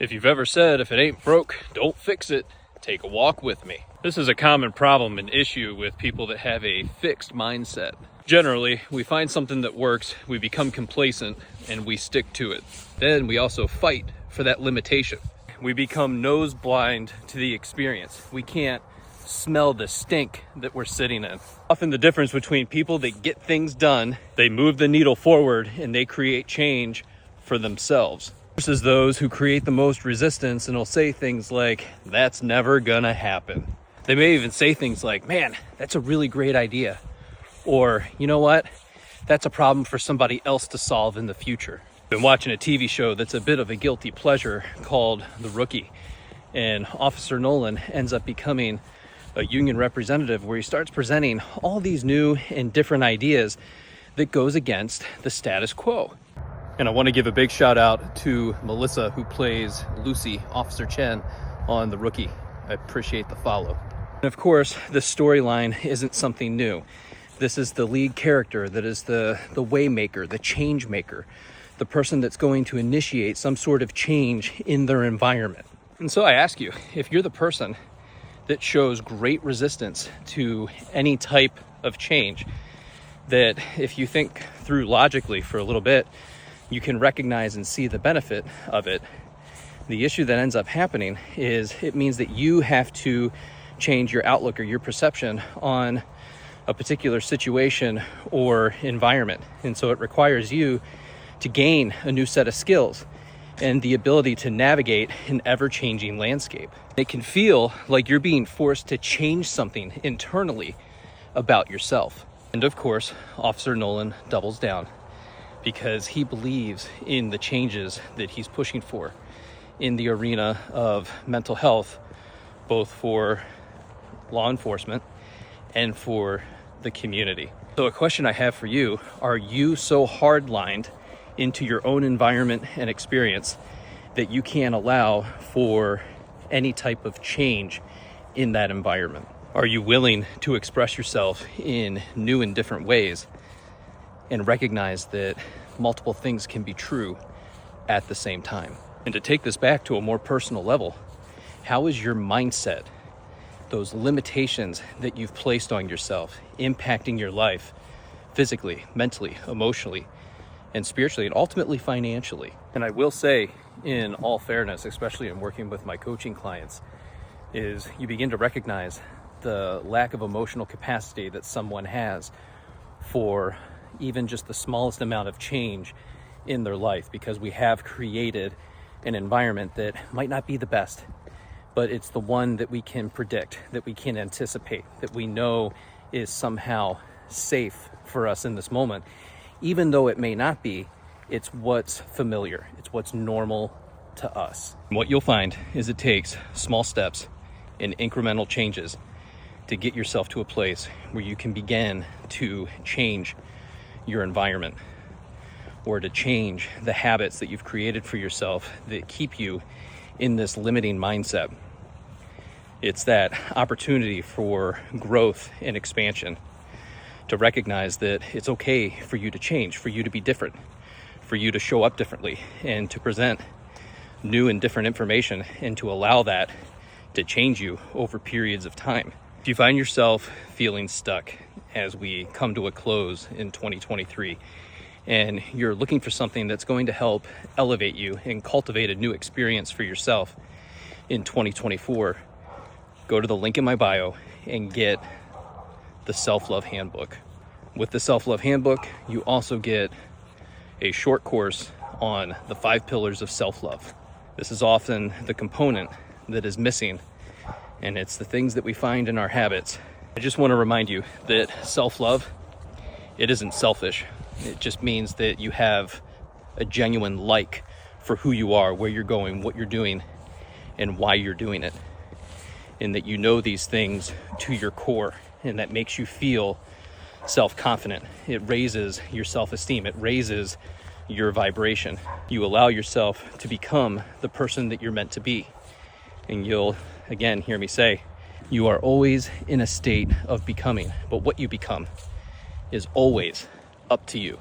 If you've ever said, if it ain't broke, don't fix it, take a walk with me. This is a common problem and issue with people that have a fixed mindset. Generally, we find something that works, we become complacent, and we stick to it. Then we also fight for that limitation. We become nose blind to the experience. We can't smell the stink that we're sitting in. Often the difference between people that get things done, they move the needle forward and they create change for themselves, versus those who create the most resistance and will say things like, that's never gonna happen. They may even say things like, man, that's a really great idea. Or, you know what? That's a problem for somebody else to solve in the future. I've been watching a TV show that's a bit of a guilty pleasure called The Rookie. And Officer Nolan ends up becoming a union representative where he starts presenting all these new and different ideas that goes against the status quo. And I want to give a big shout out to Melissa, who plays Lucy, Officer Chen, on The Rookie. I appreciate the follow. And of course, the storyline isn't something new. This is the lead character that is the way maker, the change maker, the person that's going to initiate some sort of change in their environment. And so I ask you, if you're the person that shows great resistance to any type of change, that if you think through logically for a little bit, you can recognize and see the benefit of it, the issue that ends up happening is it means that you have to change your outlook or your perception on a particular situation or environment. And so it requires you to gain a new set of skills and the ability to navigate an ever-changing landscape. It can feel like you're being forced to change something internally about yourself. And of course, Officer Nolan doubles down because he believes in the changes that he's pushing for in the arena of mental health, both for law enforcement and for the community. So a question I have for you, are you so hard-lined into your own environment and experience that you can't allow for any type of change in that environment? Are you willing to express yourself in new and different ways and recognize that multiple things can be true at the same time? And to take this back to a more personal level, how is your mindset, those limitations that you've placed on yourself, impacting your life physically, mentally, emotionally, and spiritually, and ultimately financially? And I will say, in all fairness, especially in working with my coaching clients, is you begin to recognize the lack of emotional capacity that someone has for even just the smallest amount of change in their life, because we have created an environment that might not be the best, but it's the one that we can predict, that we can anticipate, that we know is somehow safe for us in this moment. Even though it may not be, it's what's familiar, it's what's normal to us. And what you'll find is it takes small steps and incremental changes to get yourself to a place where you can begin to change your environment, or to change the habits that you've created for yourself that keep you in this limiting mindset. It's that opportunity for growth and expansion, to recognize that it's okay for you to change, for you to be different, for you to show up differently, and to present new and different information, and to allow that to change you over periods of time. If you find yourself feeling stuck as we come to a close in 2023, and you're looking for something that's going to help elevate you and cultivate a new experience for yourself in 2024, go to the link in my bio and get the Self-Love Handbook. With the Self-Love Handbook, you also get a short course on the 5 pillars of self-love. This is often the component that is missing, and it's the things that we find in our habits. I just want to remind you that self-love, it isn't selfish. It just means that you have a genuine like for who you are, where you're going, what you're doing, and why you're doing it. And that you know these things to your core, and that makes you feel self-confident. It raises your self-esteem. It raises your vibration. You allow yourself to become the person that you're meant to be. And you'll, again, hear me say, you are always in a state of becoming, but what you become is always up to you.